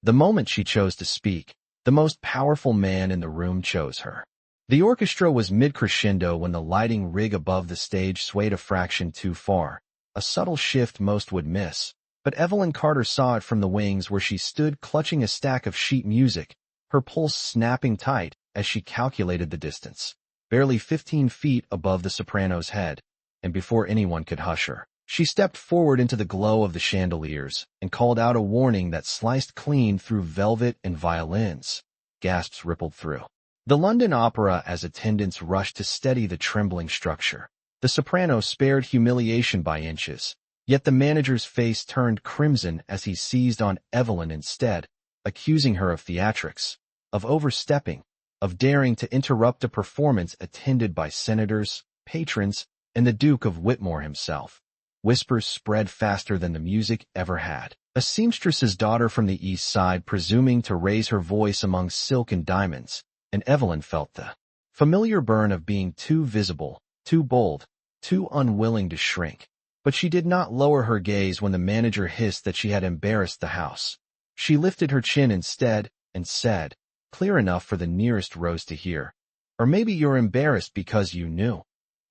The moment she chose to speak, the most powerful man in the room chose her. The orchestra was mid-crescendo when the lighting rig above the stage swayed a fraction too far, a subtle shift most would miss. But Evelyn Carter saw it from the wings where she stood clutching a stack of sheet music, her pulse snapping tight as she calculated the distance. Barely 15 feet above the soprano's head, and before anyone could hush her, she stepped forward into the glow of the chandeliers and called out a warning that sliced clean through velvet and violins. Gasps rippled through the London Opera as attendants rushed to steady the trembling structure. The soprano spared humiliation by inches, yet the manager's face turned crimson as he seized on Evelyn instead, accusing her of theatrics, of overstepping, of daring to interrupt a performance attended by senators, patrons, and the Duke of Whitmore himself. Whispers spread faster than the music ever had. A seamstress's daughter from the East Side presuming to raise her voice among silk and diamonds, and Evelyn felt the familiar burn of being too visible, too bold, too unwilling to shrink. But she did not lower her gaze when the manager hissed that she had embarrassed the house. She lifted her chin instead and said, clear enough for the nearest rows to hear, "Or maybe you're embarrassed because you knew."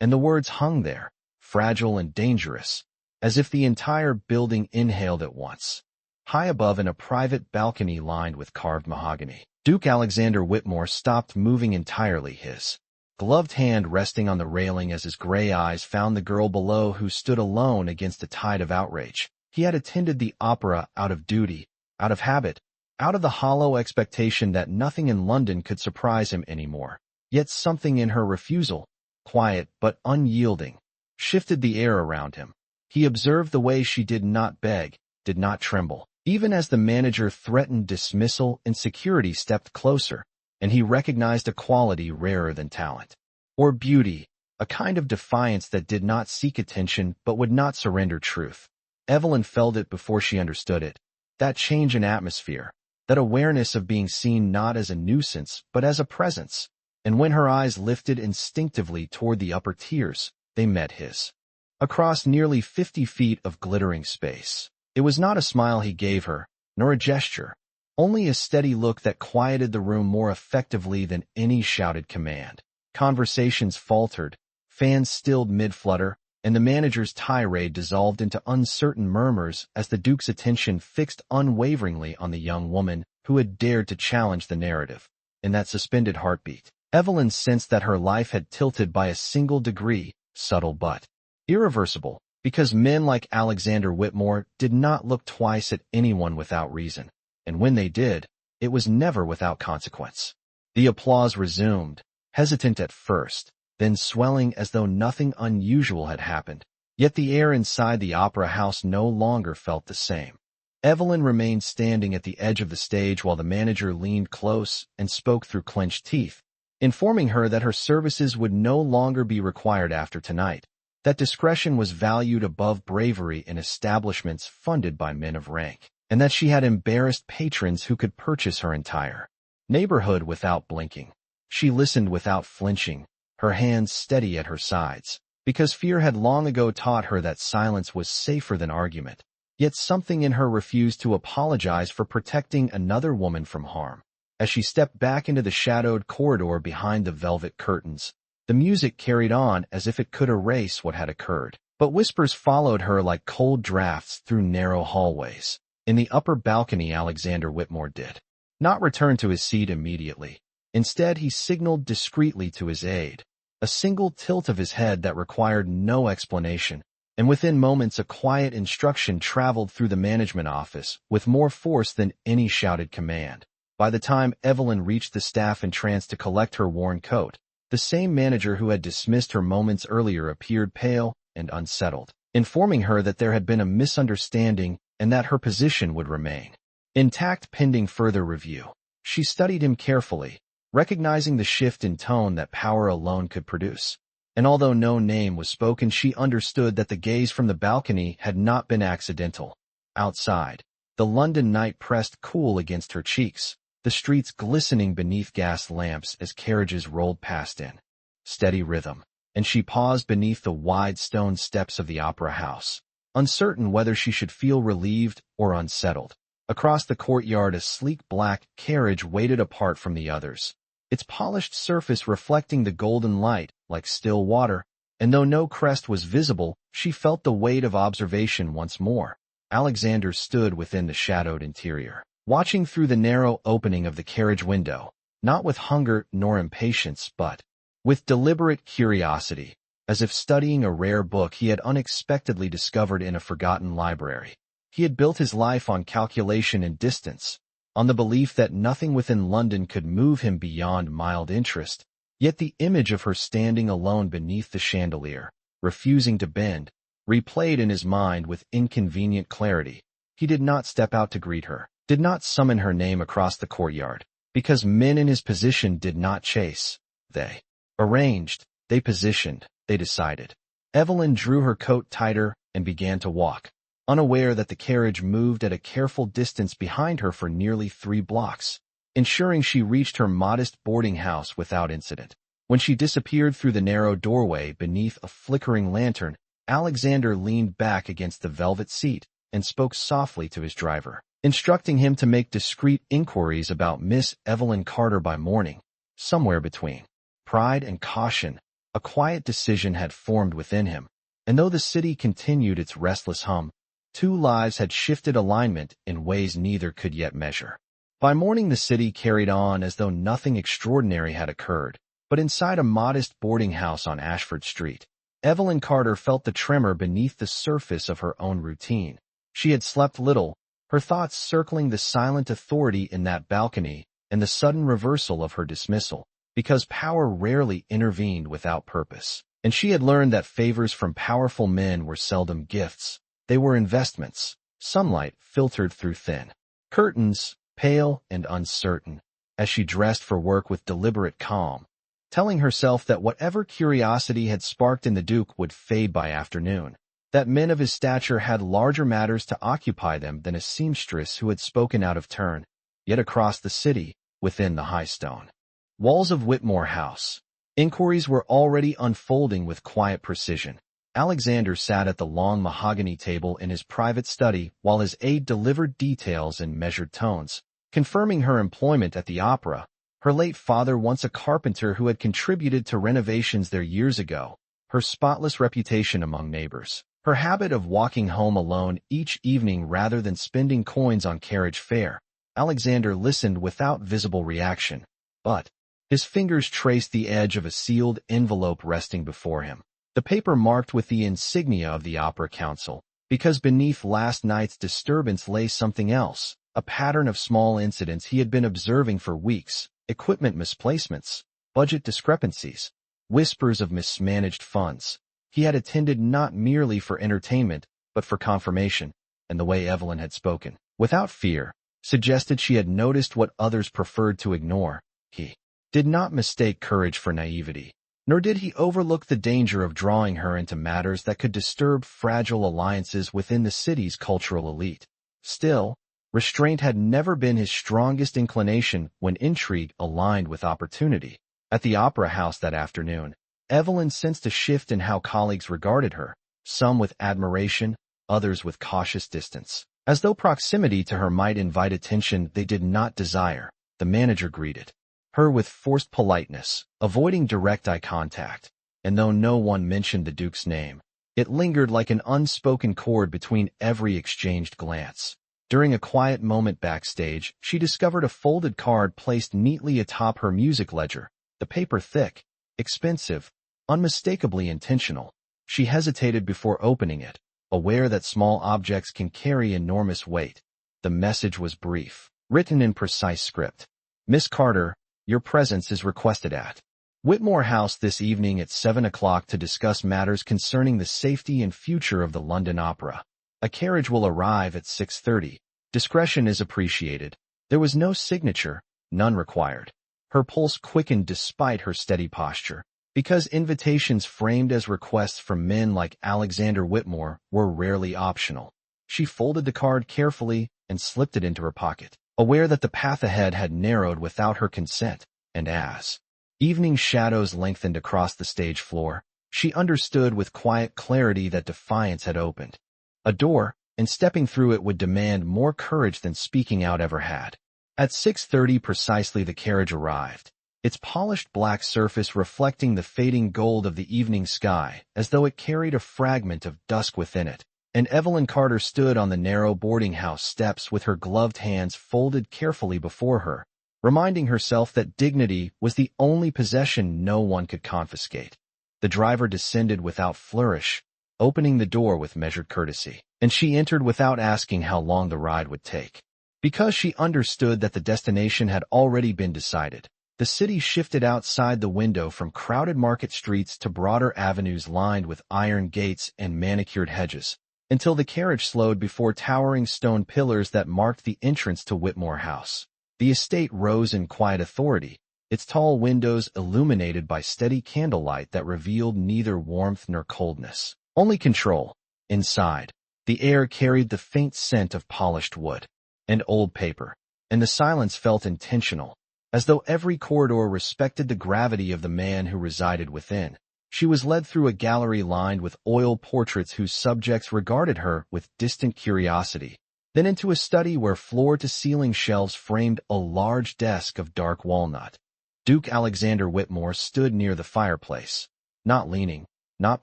And the words hung there, fragile and dangerous, as if the entire building inhaled at once. High above in a private balcony lined with carved mahogany, Duke Alexander Whitmore stopped moving entirely, his gloved hand resting on the railing as his gray eyes found the girl below who stood alone against a tide of outrage. He had attended the opera out of duty, out of habit, out of the hollow expectation that nothing in London could surprise him anymore. Yet something in her refusal, quiet but unyielding, shifted the air around him. He observed the way she did not beg, did not tremble. Even as the manager threatened dismissal and security stepped closer, and he recognized a quality rarer than talent or beauty, a kind of defiance that did not seek attention but would not surrender truth. Evelyn felt it before she understood it, that change in atmosphere, that awareness of being seen not as a nuisance but as a presence. And when her eyes lifted instinctively toward the upper tiers, they met his. Across nearly 50 feet of glittering space. It was not a smile he gave her, nor a gesture, only a steady look that quieted the room more effectively than any shouted command. Conversations faltered, fans stilled mid-flutter, and the manager's tirade dissolved into uncertain murmurs as the Duke's attention fixed unwaveringly on the young woman who had dared to challenge the narrative. In that suspended heartbeat, Evelyn sensed that her life had tilted by a single degree, subtle but irreversible, because men like Alexander Whitmore did not look twice at anyone without reason, and when they did, it was never without consequence. The applause resumed, hesitant at first, then swelling as though nothing unusual had happened. Yet the air inside the opera house no longer felt the same. Evelyn remained standing at the edge of the stage while the manager leaned close and spoke through clenched teeth, informing her that her services would no longer be required after tonight, that discretion was valued above bravery in establishments funded by men of rank, and that she had embarrassed patrons who could purchase her entire neighborhood without blinking. She listened without flinching, her hands steady at her sides, because fear had long ago taught her that silence was safer than argument. Yet something in her refused to apologize for protecting another woman from harm. As she stepped back into the shadowed corridor behind the velvet curtains, the music carried on as if it could erase what had occurred. But whispers followed her like cold drafts through narrow hallways. In the upper balcony, Alexander Whitmore did not return to his seat immediately. Instead, he signaled discreetly to his aide, a single tilt of his head that required no explanation, and within moments a quiet instruction traveled through the management office with more force than any shouted command. By the time Evelyn reached the staff entrance to collect her worn coat, the same manager who had dismissed her moments earlier appeared pale and unsettled, informing her that there had been a misunderstanding and that her position would remain intact pending further review. She studied him carefully, recognizing the shift in tone that power alone could produce. And although no name was spoken, she understood that the gaze from the balcony had not been accidental. Outside, the London night pressed cool against her cheeks, the streets glistening beneath gas lamps as carriages rolled past in steady rhythm, and she paused beneath the wide stone steps of the opera house, uncertain whether she should feel relieved or unsettled. Across the courtyard, a sleek black carriage waited apart from the others, its polished surface reflecting the golden light like still water, and though no crest was visible, she felt the weight of observation once more. Alexander stood within the shadowed interior, watching through the narrow opening of the carriage window, not with hunger nor impatience, but with deliberate curiosity, as if studying a rare book he had unexpectedly discovered in a forgotten library. He had built his life on calculation and distance, on the belief that nothing within London could move him beyond mild interest, yet the image of her standing alone beneath the chandelier, refusing to bend, replayed in his mind with inconvenient clarity. He did not step out to greet her, did not summon her name across the courtyard, because men in his position did not chase. They arranged, they positioned, they decided. Evelyn drew her coat tighter and began to walk, unaware that the carriage moved at a careful distance behind her for nearly 3 blocks, ensuring she reached her modest boarding house without incident. When she disappeared through the narrow doorway beneath a flickering lantern, Alexander leaned back against the velvet seat and spoke softly to his driver, instructing him to make discreet inquiries about Miss Evelyn Carter by morning. Somewhere between pride and caution, a quiet decision had formed within him, and though the city continued its restless hum, 2 lives had shifted alignment in ways neither could yet measure. By morning the city carried on as though nothing extraordinary had occurred, but inside a modest boarding house on Ashford Street, Evelyn Carter felt the tremor beneath the surface of her own routine. She had slept little, her thoughts circling the silent authority in that balcony and the sudden reversal of her dismissal, because power rarely intervened without purpose, and she had learned that favors from powerful men were seldom gifts. They were investments, sunlight filtered through thin curtains, pale and uncertain, as she dressed for work with deliberate calm, telling herself that whatever curiosity had sparked in the Duke would fade by afternoon, that men of his stature had larger matters to occupy them than a seamstress who had spoken out of turn. Yet across the city, within the high stone walls of Whitmore House, inquiries were already unfolding with quiet precision. Alexander sat at the long mahogany table in his private study while his aide delivered details in measured tones, confirming her employment at the opera, her late father once a carpenter who had contributed to renovations there years ago, her spotless reputation among neighbors, her habit of walking home alone each evening rather than spending coins on carriage fare. Alexander listened without visible reaction, but his fingers traced the edge of a sealed envelope resting before him, the paper marked with the insignia of the Opera Council, because beneath last night's disturbance lay something else, a pattern of small incidents he had been observing for weeks, equipment misplacements, budget discrepancies, whispers of mismanaged funds. He had attended not merely for entertainment, but for confirmation, and the way Evelyn had spoken, without fear, suggested she had noticed what others preferred to ignore. He did not mistake courage for naivety, nor did he overlook the danger of drawing her into matters that could disturb fragile alliances within the city's cultural elite. Still, restraint had never been his strongest inclination when intrigue aligned with opportunity. At the Opera House that afternoon, Evelyn sensed a shift in how colleagues regarded her, some with admiration, others with cautious distance, as though proximity to her might invite attention they did not desire. The manager greeted her with forced politeness, avoiding direct eye contact, and though no one mentioned the Duke's name, it lingered like an unspoken chord between every exchanged glance. During a quiet moment backstage, she discovered a folded card placed neatly atop her music ledger, the paper thick, expensive, unmistakably intentional. She hesitated before opening it, aware that small objects can carry enormous weight. The message was brief, written in precise script. Miss Carter, your presence is requested at Whitmore House this evening at 7 o'clock to discuss matters concerning the safety and future of the London Opera. A carriage will arrive at 6:30. Discretion is appreciated. There was no signature, none required. Her pulse quickened despite her steady posture, because invitations framed as requests from men like Alexander Whitmore were rarely optional. She folded the card carefully and slipped it into her pocket, aware that the path ahead had narrowed without her consent, and as evening shadows lengthened across the stage floor, she understood with quiet clarity that defiance had opened. A door, and stepping through it would demand more courage than speaking out ever had. At 6:30 precisely the carriage arrived, its polished black surface reflecting the fading gold of the evening sky as though it carried a fragment of dusk within it. And Evelyn Carter stood on the narrow boarding house steps with her gloved hands folded carefully before her, reminding herself that dignity was the only possession no one could confiscate. The driver descended without flourish, opening the door with measured courtesy, and she entered without asking how long the ride would take. Because she understood that the destination had already been decided, the city shifted outside the window from crowded market streets to broader avenues lined with iron gates and manicured hedges, until the carriage slowed before towering stone pillars that marked the entrance to Whitmore House. The estate rose in quiet authority, its tall windows illuminated by steady candlelight that revealed neither warmth nor coldness, only control. Inside, the air carried the faint scent of polished wood and old paper, and the silence felt intentional, as though every corridor respected the gravity of the man who resided within. She was led through a gallery lined with oil portraits whose subjects regarded her with distant curiosity, then into a study where floor-to-ceiling shelves framed a large desk of dark walnut. Duke Alexander Whitmore stood near the fireplace, not leaning, not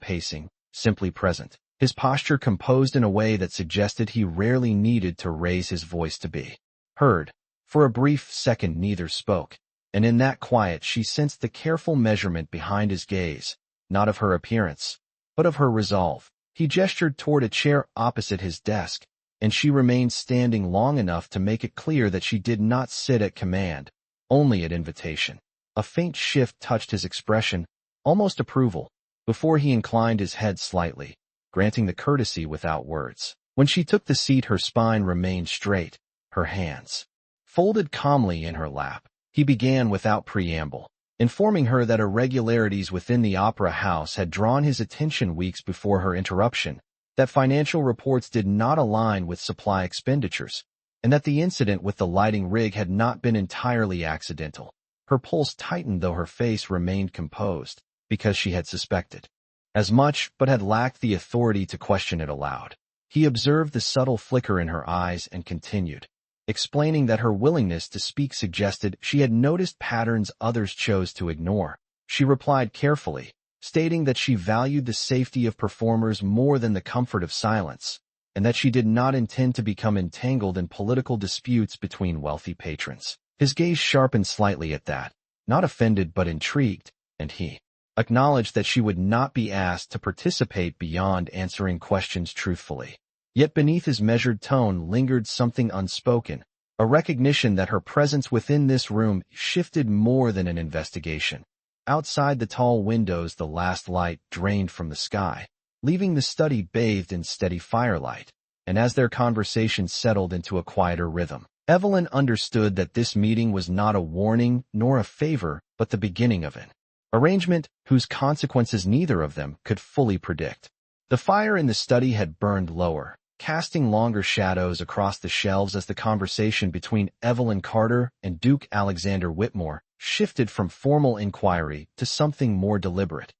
pacing, simply present, his posture composed in a way that suggested he rarely needed to raise his voice to be heard. For a brief second neither spoke, and in that quiet she sensed the careful measurement behind his gaze, not of her appearance, but of her resolve. He gestured toward a chair opposite his desk, and she remained standing long enough to make it clear that she did not sit at command, only at invitation. A faint shift touched his expression, almost approval, before he inclined his head slightly, granting the courtesy without words. When she took the seat, her spine remained straight, her hands folded calmly in her lap. He began without preamble, informing her that irregularities within the opera house had drawn his attention weeks before her interruption, that financial reports did not align with supply expenditures, and that the incident with the lighting rig had not been entirely accidental. Her pulse tightened though her face remained composed, because she had suspected as much but had lacked the authority to question it aloud. He observed the subtle flicker in her eyes and continued, explaining that her willingness to speak suggested she had noticed patterns others chose to ignore. She replied carefully, stating that she valued the safety of performers more than the comfort of silence, and that she did not intend to become entangled in political disputes between wealthy patrons. His gaze sharpened slightly at that, not offended but intrigued, and he acknowledged that she would not be asked to participate beyond answering questions truthfully. Yet beneath his measured tone lingered something unspoken, a recognition that her presence within this room shifted more than an investigation. Outside the tall windows the last light drained from the sky, leaving the study bathed in steady firelight, and as their conversation settled into a quieter rhythm, Evelyn understood that this meeting was not a warning nor a favor but the beginning of an arrangement whose consequences neither of them could fully predict. The fire in the study had burned lower, casting longer shadows across the shelves as the conversation between Evelyn Carter and Duke Alexander Whitmore shifted from formal inquiry to something more deliberate.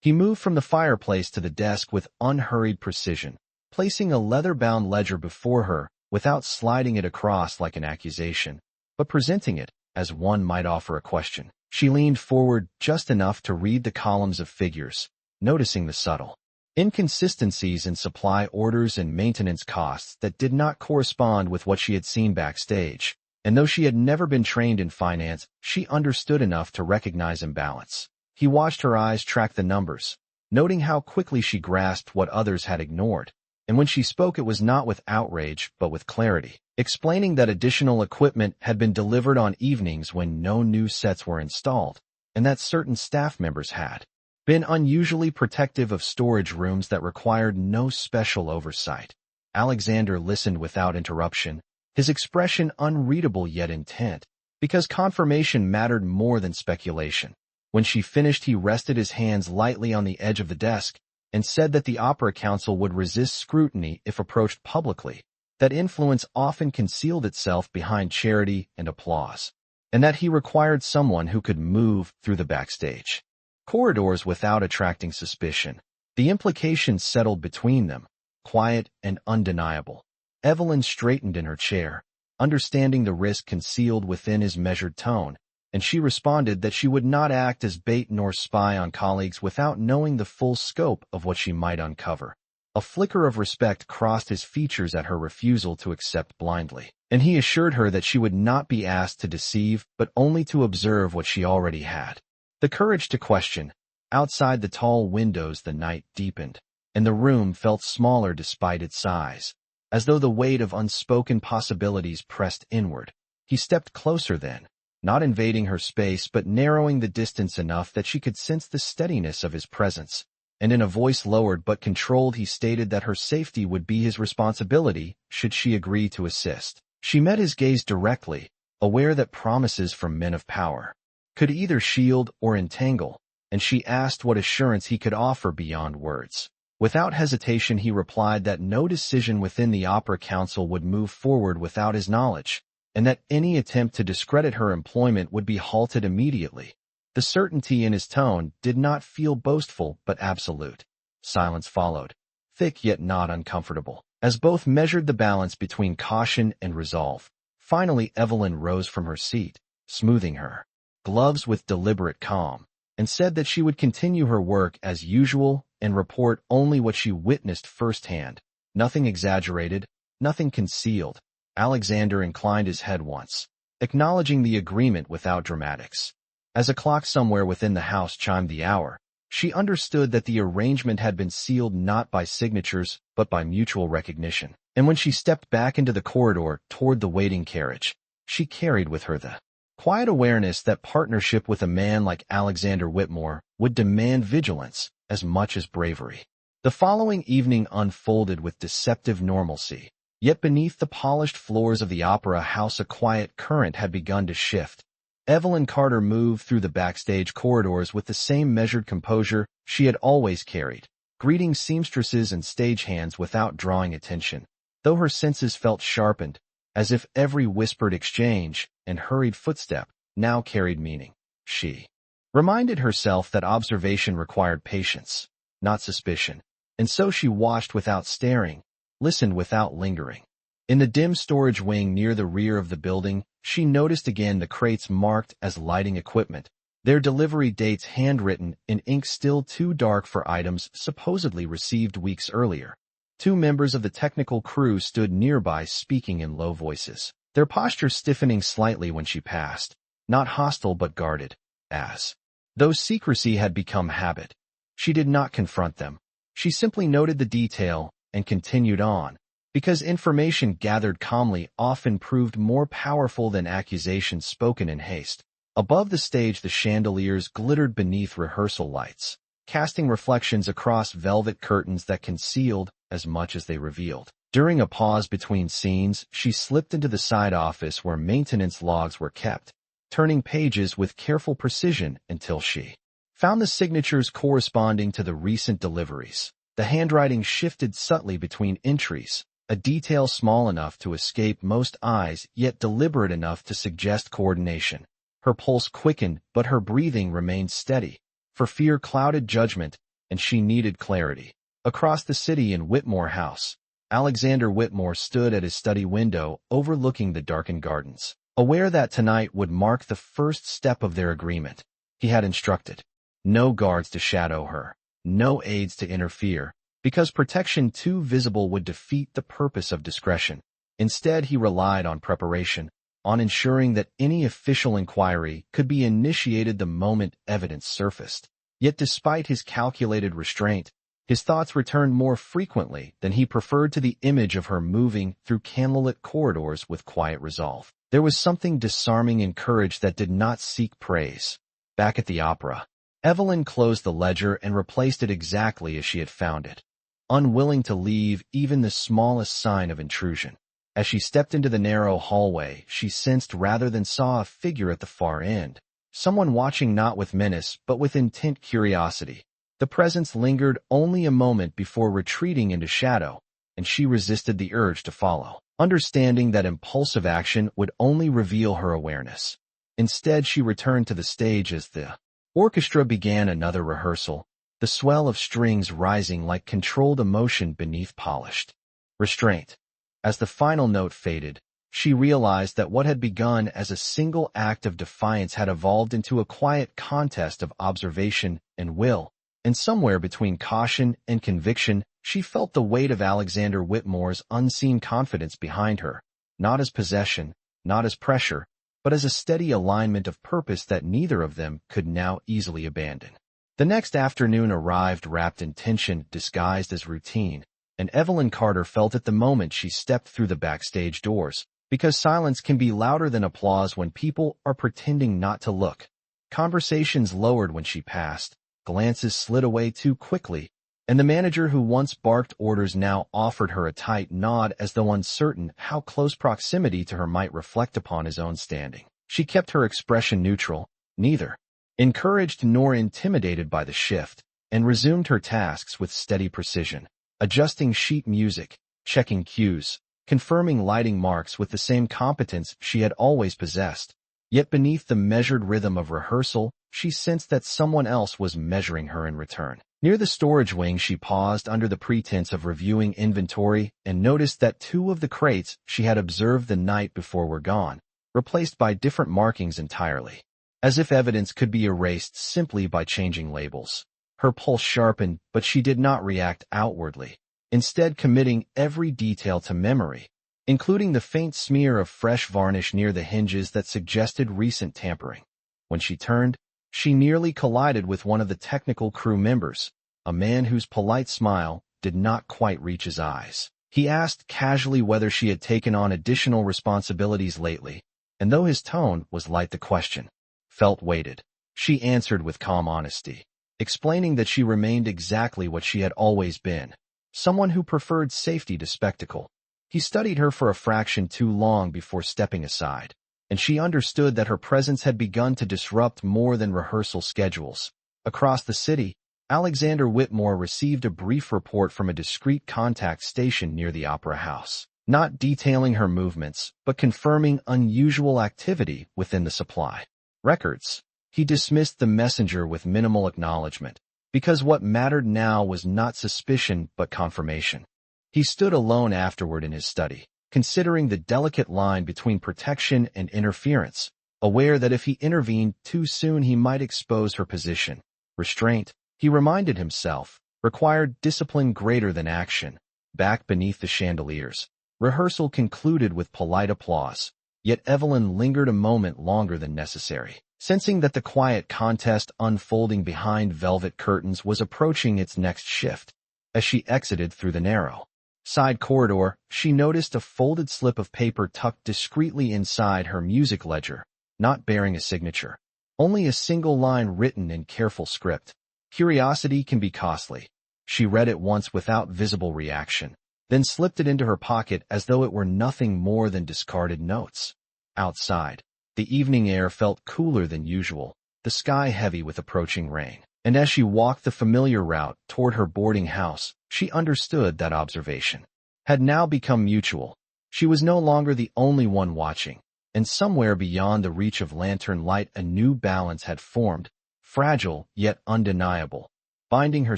He moved from the fireplace to the desk with unhurried precision, placing a leather-bound ledger before her without sliding it across like an accusation, but presenting it as one might offer a question. She leaned forward just enough to read the columns of figures, noticing the subtle inconsistencies in supply orders and maintenance costs that did not correspond with what she had seen backstage, and though she had never been trained in finance, she understood enough to recognize imbalance. He watched her eyes track the numbers, noting how quickly she grasped what others had ignored, and when she spoke it was not with outrage but with clarity, explaining that additional equipment had been delivered on evenings when no new sets were installed, and that certain staff members had been unusually protective of storage rooms that required no special oversight. Alexander listened without interruption, his expression unreadable yet intent, because confirmation mattered more than speculation. When she finished, he rested his hands lightly on the edge of the desk and said that the Opera Council would resist scrutiny if approached publicly, that influence often concealed itself behind charity and applause, and that he required someone who could move through the backstage corridors without attracting suspicion. The implications settled between them, quiet and undeniable. Evelyn straightened in her chair, understanding the risk concealed within his measured tone, and she responded that she would not act as bait nor spy on colleagues without knowing the full scope of what she might uncover. A flicker of respect crossed his features at her refusal to accept blindly, and he assured her that she would not be asked to deceive but only to observe what she already had. The courage to question. Outside the tall windows the night deepened, and the room felt smaller despite its size, as though the weight of unspoken possibilities pressed inward. He stepped closer then, not invading her space but narrowing the distance enough that she could sense the steadiness of his presence, and in a voice lowered but controlled he stated that her safety would be his responsibility should she agree to assist. She met his gaze directly, aware that promises from men of power could either shield or entangle, and she asked what assurance he could offer beyond words. Without hesitation he replied that no decision within the Opera Council would move forward without his knowledge, and that any attempt to discredit her employment would be halted immediately. The certainty in his tone did not feel boastful but absolute. Silence followed, thick yet not uncomfortable, as both measured the balance between caution and resolve. Finally Evelyn rose from her seat, smoothing her gloves with deliberate calm, and said that she would continue her work as usual and report only what she witnessed firsthand. Nothing exaggerated, nothing concealed. Alexander inclined his head once, acknowledging the agreement without dramatics. As a clock somewhere within the house chimed the hour, she understood that the arrangement had been sealed not by signatures but by mutual recognition. And when she stepped back into the corridor toward the waiting carriage, she carried with her the quiet awareness that partnership with a man like Alexander Whitmore would demand vigilance as much as bravery. The following evening unfolded with deceptive normalcy, yet beneath the polished floors of the opera house a quiet current had begun to shift. Evelyn Carter moved through the backstage corridors with the same measured composure she had always carried, greeting seamstresses and stagehands without drawing attention, though her senses felt sharpened, as if every whispered exchange and hurried footstep now carried meaning. She reminded herself that observation required patience, not suspicion, and so she watched without staring, listened without lingering. In the dim storage wing near the rear of the building, she noticed again the crates marked as lighting equipment, their delivery dates handwritten in ink still too dark for items supposedly received weeks earlier. Two members of the technical crew stood nearby speaking in low voices, their posture stiffening slightly when she passed, not hostile but guarded, as though secrecy had become habit. She did not confront them. She simply noted the detail and continued on, because information gathered calmly often proved more powerful than accusations spoken in haste. Above the stage the chandeliers glittered beneath rehearsal lights, casting reflections across velvet curtains that concealed as much as they revealed. During a pause between scenes, she slipped into the side office where maintenance logs were kept, turning pages with careful precision until she found the signatures corresponding to the recent deliveries. The handwriting shifted subtly between entries, a detail small enough to escape most eyes yet deliberate enough to suggest coordination. Her pulse quickened, but her breathing remained steady, for fear clouded judgment, and she needed clarity. Across the city in Whitmore House, Alexander Whitmore stood at his study window overlooking the darkened gardens. Aware that tonight would mark the first step of their agreement, he had instructed no guards to shadow her, no aides to interfere, because protection too visible would defeat the purpose of discretion. Instead, he relied on preparation, on ensuring that any official inquiry could be initiated the moment evidence surfaced. Yet despite his calculated restraint, his thoughts returned more frequently than he preferred to the image of her moving through candlelit corridors with quiet resolve. There was something disarming in courage that did not seek praise. Back at the opera, Evelyn closed the ledger and replaced it exactly as she had found it, unwilling to leave even the smallest sign of intrusion. As she stepped into the narrow hallway, she sensed rather than saw a figure at the far end, someone watching not with menace but with intent curiosity. The presence lingered only a moment before retreating into shadow, and she resisted the urge to follow, understanding that impulsive action would only reveal her awareness. Instead, she returned to the stage as the orchestra began another rehearsal, the swell of strings rising like controlled emotion beneath polished restraint. As the final note faded, she realized that what had begun as a single act of defiance had evolved into a quiet contest of observation and will, and somewhere between caution and conviction, she felt the weight of Alexander Whitmore's unseen confidence behind her, not as possession, not as pressure, but as a steady alignment of purpose that neither of them could now easily abandon. The next afternoon arrived wrapped in tension, disguised as routine, and Evelyn Carter felt at the moment she stepped through the backstage doors, because silence can be louder than applause when people are pretending not to look. Conversations lowered when she passed, glances slid away too quickly, and the manager who once barked orders now offered her a tight nod as though uncertain how close proximity to her might reflect upon his own standing. She kept her expression neutral, neither encouraged nor intimidated by the shift, and resumed her tasks with steady precision, adjusting sheet music, checking cues, confirming lighting marks with the same competence she had always possessed. Yet beneath the measured rhythm of rehearsal, she sensed that someone else was measuring her in return. Near the storage wing, she paused under the pretense of reviewing inventory and noticed that two of the crates she had observed the night before were gone, replaced by different markings entirely, as if evidence could be erased simply by changing labels. Her pulse sharpened, but she did not react outwardly, instead committing every detail to memory, including the faint smear of fresh varnish near the hinges that suggested recent tampering. When she turned, she nearly collided with one of the technical crew members, a man whose polite smile did not quite reach his eyes. He asked casually whether she had taken on additional responsibilities lately, and though his tone was light, the question felt weighted. She answered with calm honesty, explaining that she remained exactly what she had always been, someone who preferred safety to spectacle. He studied her for a fraction too long before stepping aside, and she understood that her presence had begun to disrupt more than rehearsal schedules. Across the city, Alexander Whitmore received a brief report from a discreet contact station near the Opera House, not detailing her movements, but confirming unusual activity within the supply records. He dismissed the messenger with minimal acknowledgment, because what mattered now was not suspicion but confirmation. He stood alone afterward in his study, considering the delicate line between protection and interference, aware that if he intervened too soon he might expose her position. Restraint, he reminded himself, required discipline greater than action. Back beneath the chandeliers, rehearsal concluded with polite applause, yet Evelyn lingered a moment longer than necessary, sensing that the quiet contest unfolding behind velvet curtains was approaching its next shift. As she exited through the narrow side corridor, she noticed a folded slip of paper tucked discreetly inside her music ledger, not bearing a signature, only a single line written in careful script. Curiosity can be costly. She read it once without visible reaction, then slipped it into her pocket as though it were nothing more than discarded notes. Outside, the evening air felt cooler than usual, the sky heavy with approaching rain, and as she walked the familiar route toward her boarding house, she understood that observation had now become mutual. She was no longer the only one watching, and somewhere beyond the reach of lantern light a new balance had formed, fragile yet undeniable, binding her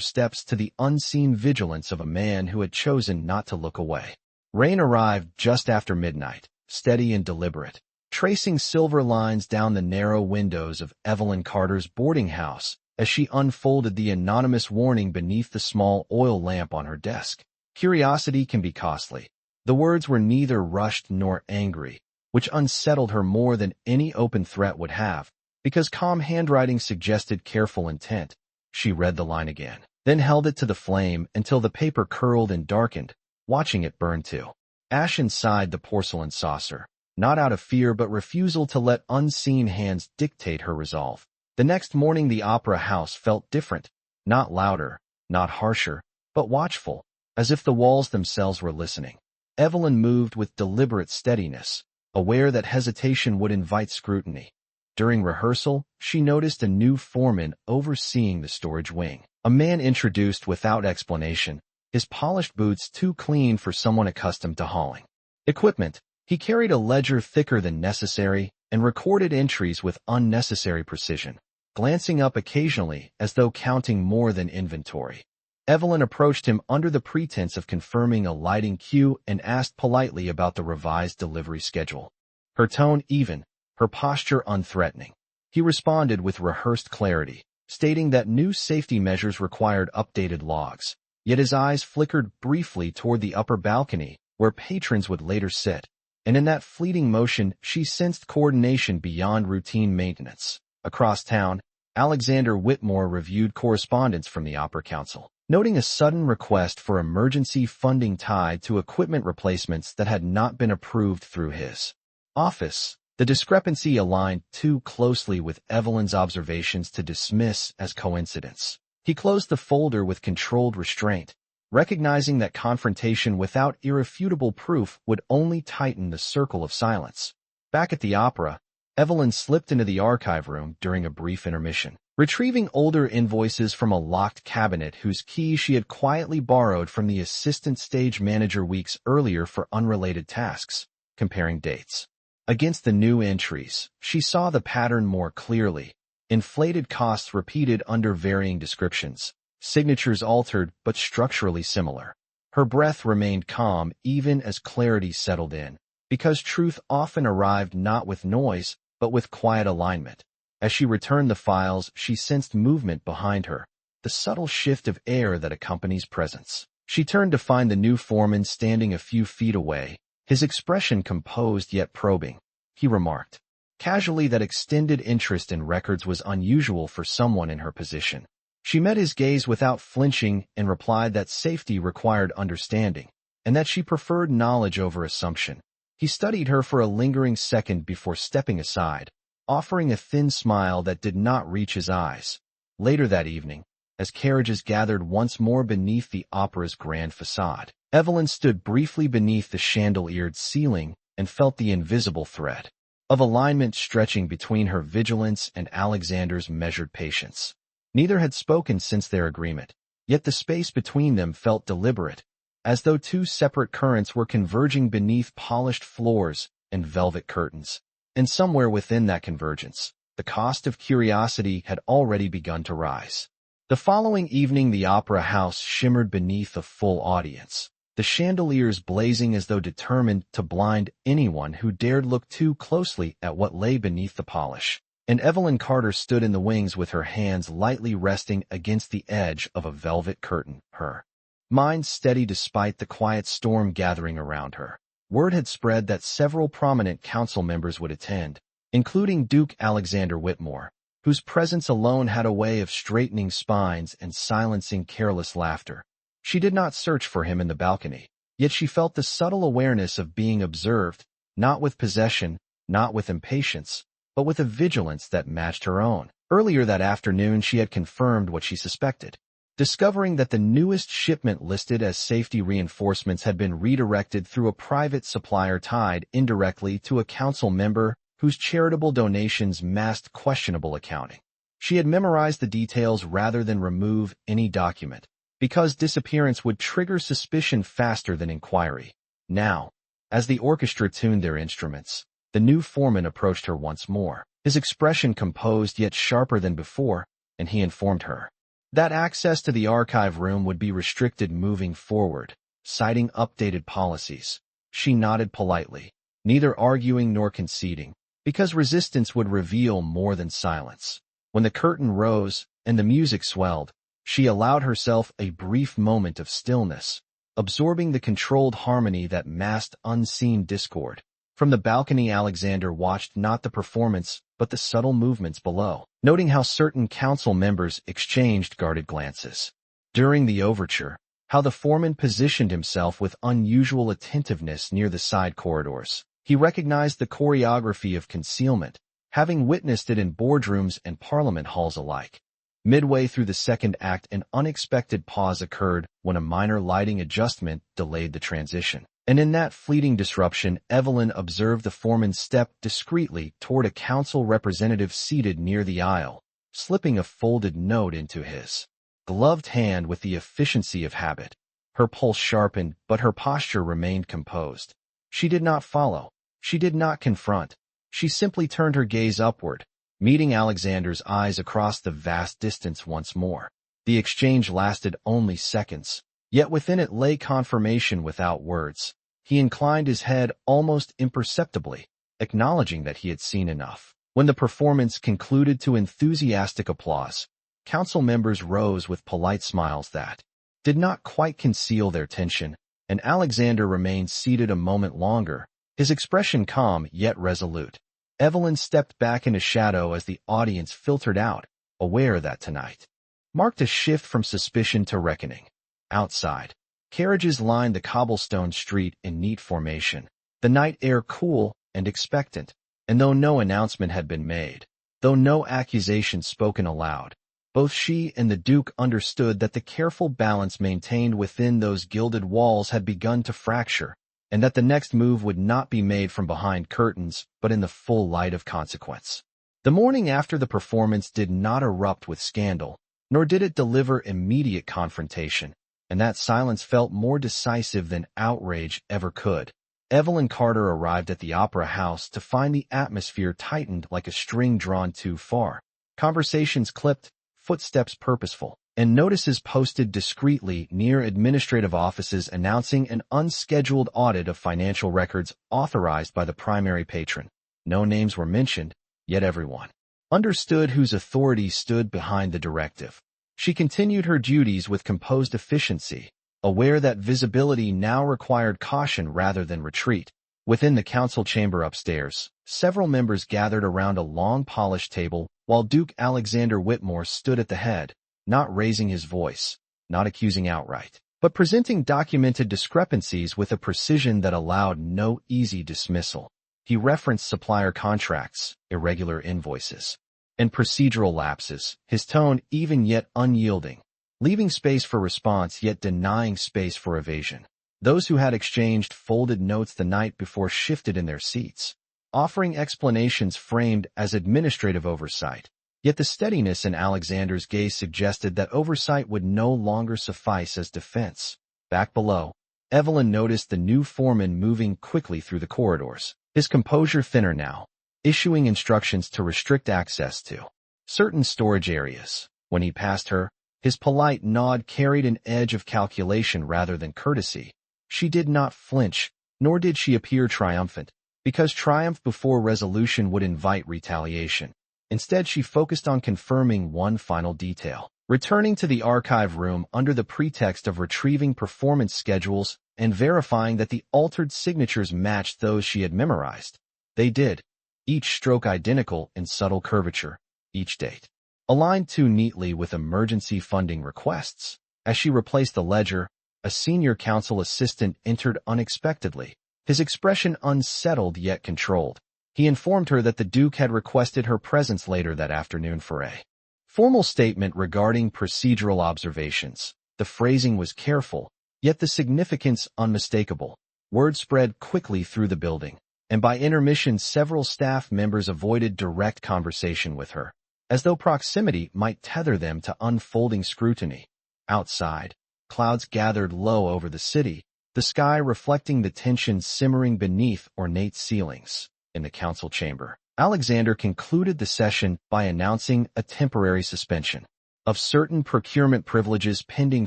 steps to the unseen vigilance of a man who had chosen not to look away. Rain arrived just after midnight, steady and deliberate, tracing silver lines down the narrow windows of Evelyn Carter's boarding house as she unfolded the anonymous warning beneath the small oil lamp on her desk. Curiosity can be costly. The words were neither rushed nor angry, which unsettled her more than any open threat would have, because calm handwriting suggested careful intent. She read the line again, then held it to the flame until the paper curled and darkened, watching it burn to ash inside the porcelain saucer, not out of fear but refusal to let unseen hands dictate her resolve. The next morning the opera house felt different, not louder, not harsher, but watchful, as if the walls themselves were listening. Evelyn moved with deliberate steadiness, aware that hesitation would invite scrutiny. During rehearsal, she noticed a new foreman overseeing the storage wing, a man introduced without explanation, his polished boots too clean for someone accustomed to hauling equipment. He carried a ledger thicker than necessary and recorded entries with unnecessary precision. glancing up occasionally as though counting more than inventory. Evelyn approached him under the pretense of confirming a lighting cue and asked politely about the revised delivery schedule. Her tone even, her posture unthreatening. He responded with rehearsed clarity, stating that new safety measures required updated logs. Yet his eyes flickered briefly toward the upper balcony, where patrons would later sit, and in that fleeting motion she sensed coordination beyond routine maintenance. Across town, Alexander Whitmore reviewed correspondence from the Opera Council, noting a sudden request for emergency funding tied to equipment replacements that had not been approved through his office. The discrepancy aligned too closely with Evelyn's observations to dismiss as coincidence. He closed the folder with controlled restraint, recognizing that confrontation without irrefutable proof would only tighten the circle of silence. Back at the opera, Evelyn slipped into the archive room during a brief intermission, retrieving older invoices from a locked cabinet whose key she had quietly borrowed from the assistant stage manager weeks earlier for unrelated tasks. Comparing dates against the new entries, she saw the pattern more clearly. Inflated costs repeated under varying descriptions, signatures altered but structurally similar. Her breath remained calm even as clarity settled in, because truth often arrived not with noise, but with quiet alignment. As she returned the files, she sensed movement behind her, the subtle shift of air that accompanies presence. She turned to find the new foreman standing a few feet away, his expression composed yet probing. He remarked casually that extended interest in records was unusual for someone in her position. She met his gaze without flinching and replied that safety required understanding, and that she preferred knowledge over assumption. He studied her for a lingering second before stepping aside, offering a thin smile that did not reach his eyes. Later that evening, as carriages gathered once more beneath the opera's grand facade, Evelyn stood briefly beneath the chandeliered ceiling and felt the invisible thread of alignment stretching between her vigilance and Alexander's measured patience. Neither had spoken since their agreement, yet the space between them felt deliberate, as though two separate currents were converging beneath polished floors and velvet curtains. And somewhere within that convergence, the cost of curiosity had already begun to rise. The following evening, the opera house shimmered beneath a full audience, the chandeliers blazing as though determined to blind anyone who dared look too closely at what lay beneath the polish. And Evelyn Carter stood in the wings with her hands lightly resting against the edge of a velvet curtain, her mind steady despite the quiet storm gathering around her. Word had spread that several prominent council members would attend, including Duke Alexander Whitmore, whose presence alone had a way of straightening spines and silencing careless laughter. She did not search for him in the balcony, yet she felt the subtle awareness of being observed, not with possession, not with impatience, but with a vigilance that matched her own. Earlier that afternoon she had confirmed what she suspected, discovering that the newest shipment listed as safety reinforcements had been redirected through a private supplier tied indirectly to a council member whose charitable donations masked questionable accounting. She had memorized the details rather than remove any document, because disappearance would trigger suspicion faster than inquiry. Now, as the orchestra tuned their instruments, the new foreman approached her once more, his expression composed yet sharper than before, and he informed her that access to the archive room would be restricted moving forward, citing updated policies. She nodded politely, neither arguing nor conceding, because resistance would reveal more than silence. When the curtain rose and the music swelled, she allowed herself a brief moment of stillness, absorbing the controlled harmony that masked unseen discord. From the balcony, Alexander watched not the performance, but the subtle movements below, noting how certain council members exchanged guarded glances during the overture, how the foreman positioned himself with unusual attentiveness near the side corridors. He recognized the choreography of concealment, having witnessed it in boardrooms and parliament halls alike. Midway through the second act, an unexpected pause occurred when a minor lighting adjustment delayed the transition. And in that fleeting disruption, Evelyn observed the foreman step discreetly toward a council representative seated near the aisle, slipping a folded note into his gloved hand with the efficiency of habit. Her pulse sharpened, but her posture remained composed. She did not follow. She did not confront. She simply turned her gaze upward, meeting Alexander's eyes across the vast distance once more. The exchange lasted only seconds, yet within it lay confirmation without words. He inclined his head almost imperceptibly, acknowledging that he had seen enough. When the performance concluded to enthusiastic applause, council members rose with polite smiles that did not quite conceal their tension, and Alexander remained seated a moment longer, his expression calm yet resolute. Evelyn stepped back into shadow as the audience filtered out, aware that tonight marked a shift from suspicion to reckoning. Outside, carriages lined the cobblestone street in neat formation, the night air cool and expectant, and though no announcement had been made, though no accusation spoken aloud, both she and the Duke understood that the careful balance maintained within those gilded walls had begun to fracture, and that the next move would not be made from behind curtains, but in the full light of consequence. The morning after the performance did not erupt with scandal, nor did it deliver immediate confrontation, and that silence felt more decisive than outrage ever could. Evelyn Carter arrived at the Opera House to find the atmosphere tightened like a string drawn too far. Conversations clipped, footsteps purposeful, and notices posted discreetly near administrative offices announcing an unscheduled audit of financial records authorized by the primary patron. No names were mentioned, yet everyone understood whose authority stood behind the directive. She continued her duties with composed efficiency, aware that visibility now required caution rather than retreat. Within the council chamber upstairs, several members gathered around a long polished table, while Duke Alexander Whitmore stood at the head, not raising his voice, not accusing outright, but presenting documented discrepancies with a precision that allowed no easy dismissal. He referenced supplier contracts, irregular invoices, and procedural lapses, his tone even yet unyielding, leaving space for response yet denying space for evasion. Those who had exchanged folded notes the night before shifted in their seats, offering explanations framed as administrative oversight. Yet the steadiness in Alexander's gaze suggested that oversight would no longer suffice as defense. Back below, Evelyn noticed the new foreman moving quickly through the corridors, his composure thinner now, issuing instructions to restrict access to certain storage areas. When he passed her, his polite nod carried an edge of calculation rather than courtesy. She did not flinch, nor did she appear triumphant, because triumph before resolution would invite retaliation. Instead, she focused on confirming one final detail, returning to the archive room under the pretext of retrieving performance schedules and verifying that the altered signatures matched those she had memorized. They did, each stroke identical in subtle curvature, each date aligned too neatly with emergency funding requests. As she replaced the ledger, a senior council assistant entered unexpectedly, his expression unsettled yet controlled. He informed her that the Duke had requested her presence later that afternoon for a formal statement regarding procedural observations. The phrasing was careful, yet the significance unmistakable. Word spread quickly through the building, and by intermission several staff members avoided direct conversation with her, as though proximity might tether them to unfolding scrutiny. Outside, clouds gathered low over the city, the sky reflecting the tension simmering beneath ornate ceilings. In the council chamber, Alexander concluded the session by announcing a temporary suspension of certain procurement privileges pending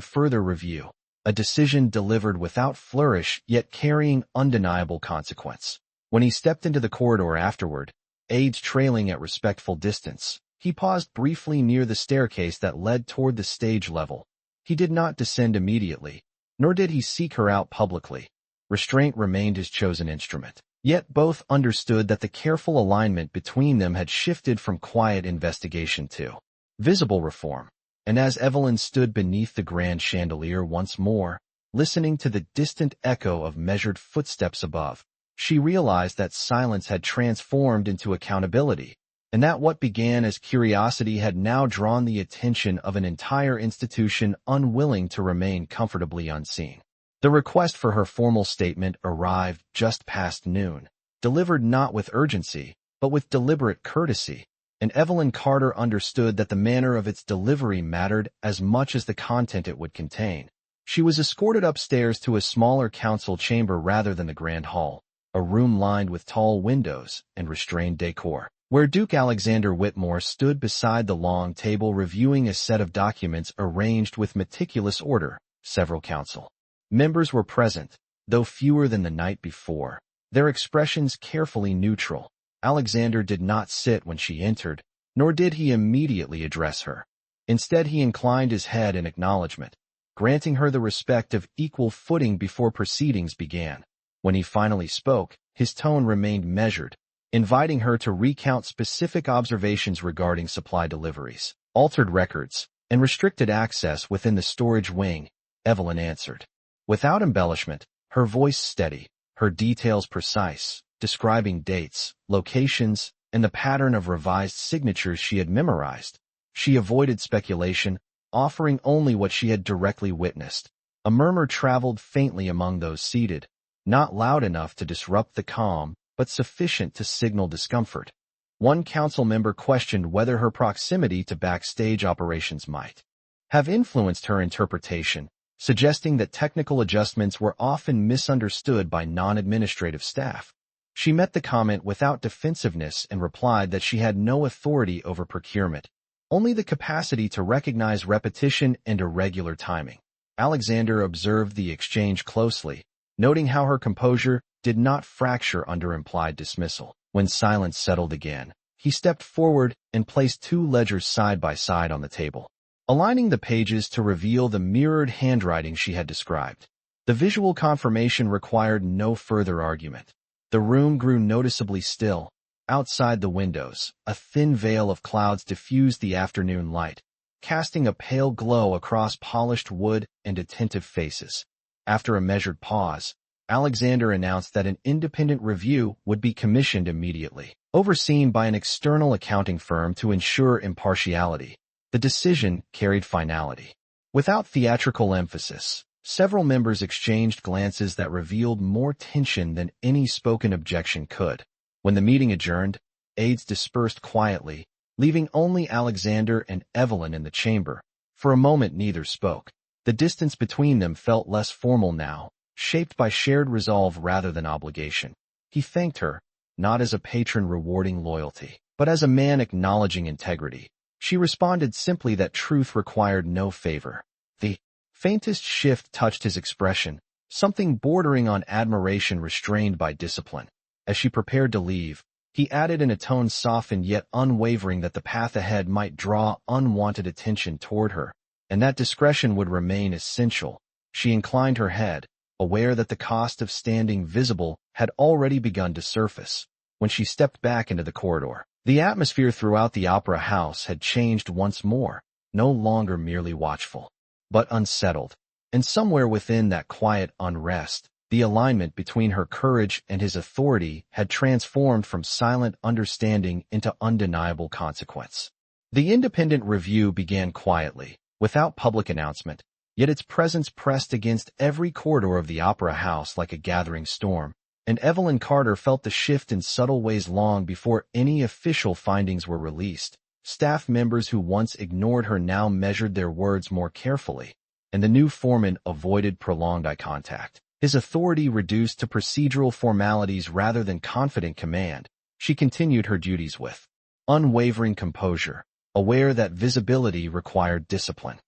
further review, a decision delivered without flourish yet carrying undeniable consequence. When he stepped into the corridor afterward, aides trailing at respectful distance, he paused briefly near the staircase that led toward the stage level. He did not descend immediately, nor did he seek her out publicly. Restraint remained his chosen instrument. Yet both understood that the careful alignment between them had shifted from quiet investigation to visible reform. And as Evelyn stood beneath the grand chandelier once more, listening to the distant echo of measured footsteps above, she realized that silence had transformed into accountability, and that what began as curiosity had now drawn the attention of an entire institution unwilling to remain comfortably unseen. The request for her formal statement arrived just past noon, delivered not with urgency, but with deliberate courtesy, and Evelyn Carter understood that the manner of its delivery mattered as much as the content it would contain. She was escorted upstairs to a smaller council chamber rather than the grand hall, a room lined with tall windows and restrained decor. where Duke Alexander Whitmore stood beside the long table reviewing a set of documents arranged with meticulous order. Several council members were present, though fewer than the night before, their expressions carefully neutral. Alexander did not sit when she entered, nor did he immediately address her. Instead, he inclined his head in acknowledgment, granting her the respect of equal footing before proceedings began. When he finally spoke, his tone remained measured, inviting her to recount specific observations regarding supply deliveries, altered records, and restricted access within the storage wing. Evelyn answered, without embellishment, her voice steady, her details precise, describing dates, locations, and the pattern of revised signatures she had memorized. She avoided speculation, offering only what she had directly witnessed. A murmur traveled faintly among those seated, not loud enough to disrupt the calm, but sufficient to signal discomfort. One council member questioned whether her proximity to backstage operations might have influenced her interpretation, suggesting that technical adjustments were often misunderstood by non-administrative staff. She met the comment without defensiveness and replied that she had no authority over procurement, only the capacity to recognize repetition and irregular timing. Alexander observed the exchange closely, noting how her composure did not fracture under implied dismissal. When silence settled again, he stepped forward and placed two ledgers side by side on the table, aligning the pages to reveal the mirrored handwriting she had described. The visual confirmation required no further argument. The room grew noticeably still. Outside the windows, a thin veil of clouds diffused the afternoon light, casting a pale glow across polished wood and attentive faces. After a measured pause, Alexander announced that an independent review would be commissioned immediately, overseen by an external accounting firm to ensure impartiality. The decision carried finality. Without theatrical emphasis, several members exchanged glances that revealed more tension than any spoken objection could. When the meeting adjourned, aides dispersed quietly, leaving only Alexander and Evelyn in the chamber. For a moment neither spoke. The distance between them felt less formal now, shaped by shared resolve rather than obligation. He thanked her, not as a patron rewarding loyalty, but as a man acknowledging integrity. She responded simply that truth required no favor. The faintest shift touched his expression, something bordering on admiration restrained by discipline. As she prepared to leave, he added in a tone softened yet unwavering that the path ahead might draw unwanted attention toward her, and that discretion would remain essential. She inclined her head, aware that the cost of standing visible had already begun to surface. When she stepped back into the corridor, the atmosphere throughout the opera house had changed once more, no longer merely watchful, but unsettled. And somewhere within that quiet unrest, the alignment between her courage and his authority had transformed from silent understanding into undeniable consequence. The independent review began quietly, without public announcement, yet its presence pressed against every corridor of the opera house like a gathering storm, and Evelyn Carter felt the shift in subtle ways long before any official findings were released. Staff members who once ignored her now measured their words more carefully, and the new foreman avoided prolonged eye contact. His authority reduced to procedural formalities rather than confident command. She continued her duties with unwavering composure, aware that visibility required discipline.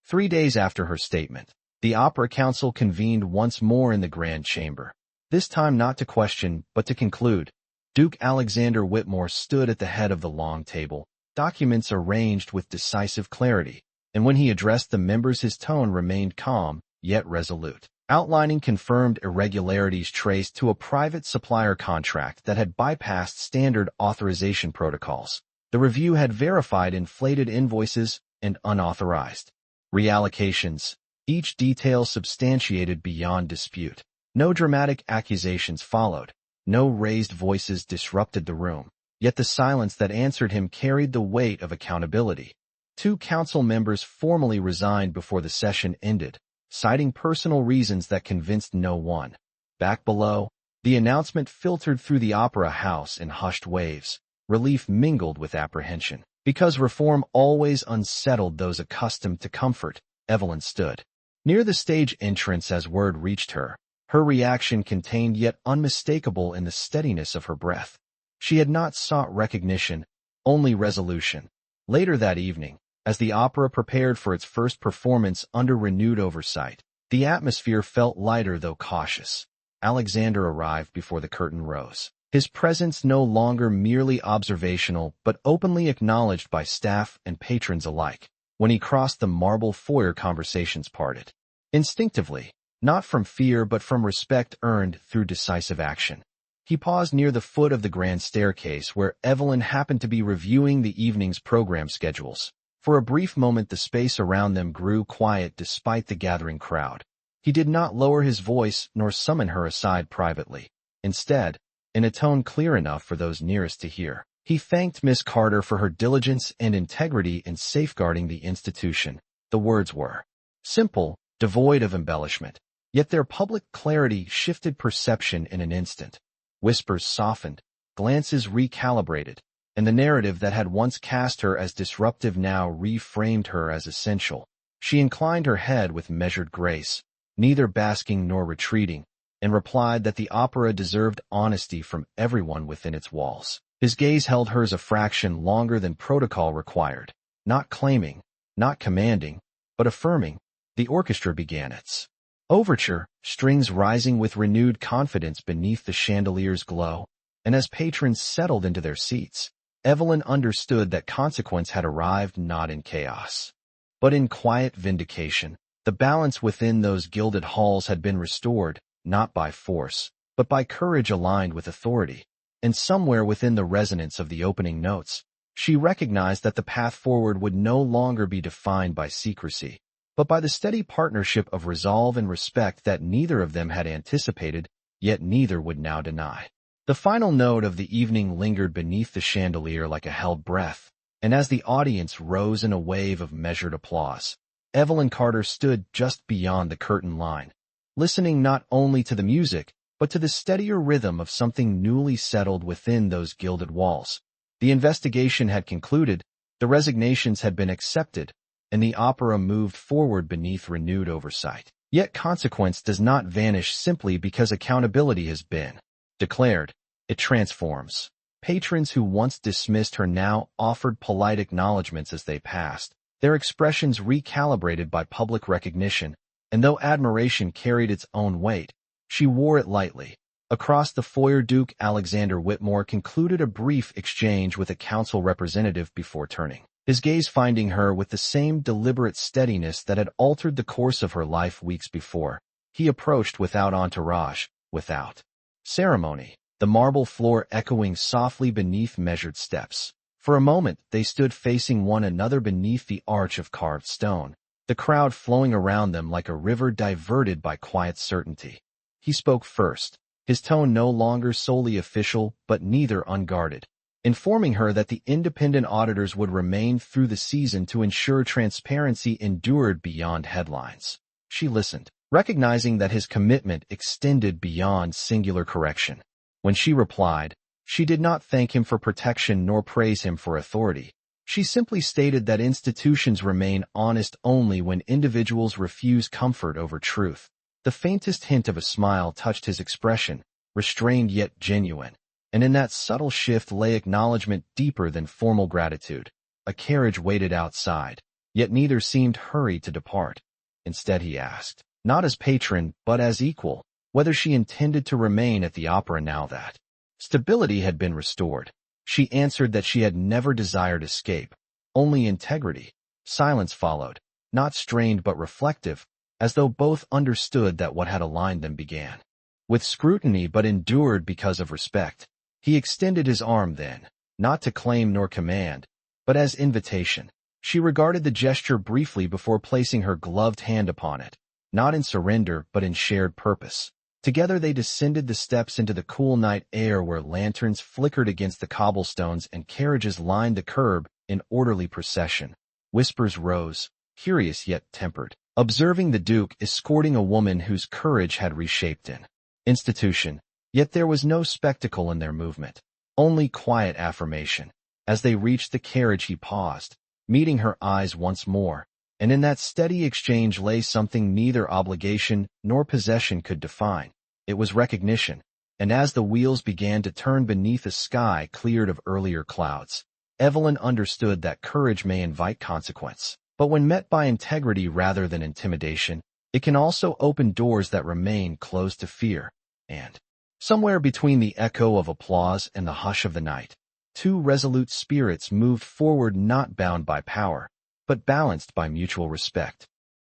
3 days after her statement, the Opera Council convened once more in the Grand Chamber, this time not to question but to conclude. Duke Alexander Whitmore stood at the head of the long table, documents arranged with decisive clarity, and when he addressed the members his tone remained calm, yet resolute, outlining confirmed irregularities traced to a private supplier contract that had bypassed standard authorization protocols. The review had verified inflated invoices and unauthorized reallocations, each detail substantiated beyond dispute. No dramatic accusations followed, no raised voices disrupted the room, yet the silence that answered him carried the weight of accountability. 2 council members formally resigned before the session ended, citing personal reasons that convinced no one. Back below, the announcement filtered through the opera house in hushed waves, relief mingled with apprehension. Because reform always unsettled those accustomed to comfort, Evelyn stood near the stage entrance as word reached her, her reaction contained yet unmistakable in the steadiness of her breath. She had not sought recognition, only resolution. Later that evening, as the opera prepared for its first performance under renewed oversight, the atmosphere felt lighter though cautious. Alexander arrived before the curtain rose. His presence no longer merely observational but openly acknowledged by staff and patrons alike. When he crossed the marble foyer, conversations parted. Instinctively, not from fear but from respect earned through decisive action. He paused near the foot of the grand staircase where Evelyn happened to be reviewing the evening's program schedules. For a brief moment the space around them grew quiet despite the gathering crowd. He did not lower his voice nor summon her aside privately. Instead, in a tone clear enough for those nearest to hear, he thanked Miss Carter for her diligence and integrity in safeguarding the institution. The words were simple, devoid of embellishment, yet their public clarity shifted perception in an instant. Whispers softened, glances recalibrated, and the narrative that had once cast her as disruptive now reframed her as essential. She inclined her head with measured grace, neither basking nor retreating, and replied that the opera deserved honesty from everyone within its walls. His gaze held hers a fraction longer than protocol required, not claiming, not commanding, but affirming. The orchestra began its overture, strings rising with renewed confidence beneath the chandelier's glow, and as patrons settled into their seats, Evelyn understood that consequence had arrived not in chaos, but in quiet vindication. The balance within those gilded halls had been restored, not by force, but by courage aligned with authority. And somewhere within the resonance of the opening notes, she recognized that the path forward would no longer be defined by secrecy, but by the steady partnership of resolve and respect that neither of them had anticipated, yet neither would now deny. The final note of the evening lingered beneath the chandelier like a held breath, and as the audience rose in a wave of measured applause, Evelyn Carter stood just beyond the curtain line, listening not only to the music, but to the steadier rhythm of something newly settled within those gilded walls. The investigation had concluded, the resignations had been accepted, and the opera moved forward beneath renewed oversight. Yet consequence does not vanish simply because accountability has been declared. It transforms. Patrons who once dismissed her now offered polite acknowledgments as they passed, their expressions recalibrated by public recognition, and though admiration carried its own weight, she wore it lightly. Across the foyer, Duke Alexander Whitmore concluded a brief exchange with a council representative before turning, his gaze finding her with the same deliberate steadiness that had altered the course of her life weeks before. He approached without entourage, without ceremony, the marble floor echoing softly beneath measured steps. For a moment they stood facing one another beneath the arch of carved stone, the crowd flowing around them like a river diverted by quiet certainty. He spoke first, his tone no longer solely official but neither unguarded, informing her that the independent auditors would remain through the season to ensure transparency endured beyond headlines. She listened, recognizing that his commitment extended beyond singular correction. When she replied, she did not thank him for protection nor praise him for authority. She simply stated that institutions remain honest only when individuals refuse comfort over truth. The faintest hint of a smile touched his expression, restrained yet genuine, and in that subtle shift lay acknowledgment deeper than formal gratitude. A carriage waited outside, yet neither seemed hurried to depart. Instead he asked, not as patron but as equal, whether she intended to remain at the opera now that stability had been restored. She answered that she had never desired escape, only integrity. Silence followed, not strained but reflective, as though both understood that what had aligned them began with scrutiny but endured because of respect. He extended his arm then, not to claim nor command, but as invitation. She regarded the gesture briefly before placing her gloved hand upon it, not in surrender but in shared purpose. Together they descended the steps into the cool night air where lanterns flickered against the cobblestones and carriages lined the curb in orderly procession. Whispers rose, curious yet tempered, observing the Duke escorting a woman whose courage had reshaped an institution. Yet there was no spectacle in their movement, only quiet affirmation. As they reached the carriage he paused, meeting her eyes once more, and in that steady exchange lay something neither obligation nor possession could define. It was recognition, And as the wheels began to turn beneath a sky cleared of earlier clouds, Evelyn understood that courage may invite consequence. But when met by integrity rather than intimidation, it can also open doors that remain closed to fear. And somewhere between the echo of applause and the hush of the night, two resolute spirits moved forward, not bound by power, but balanced by mutual respect.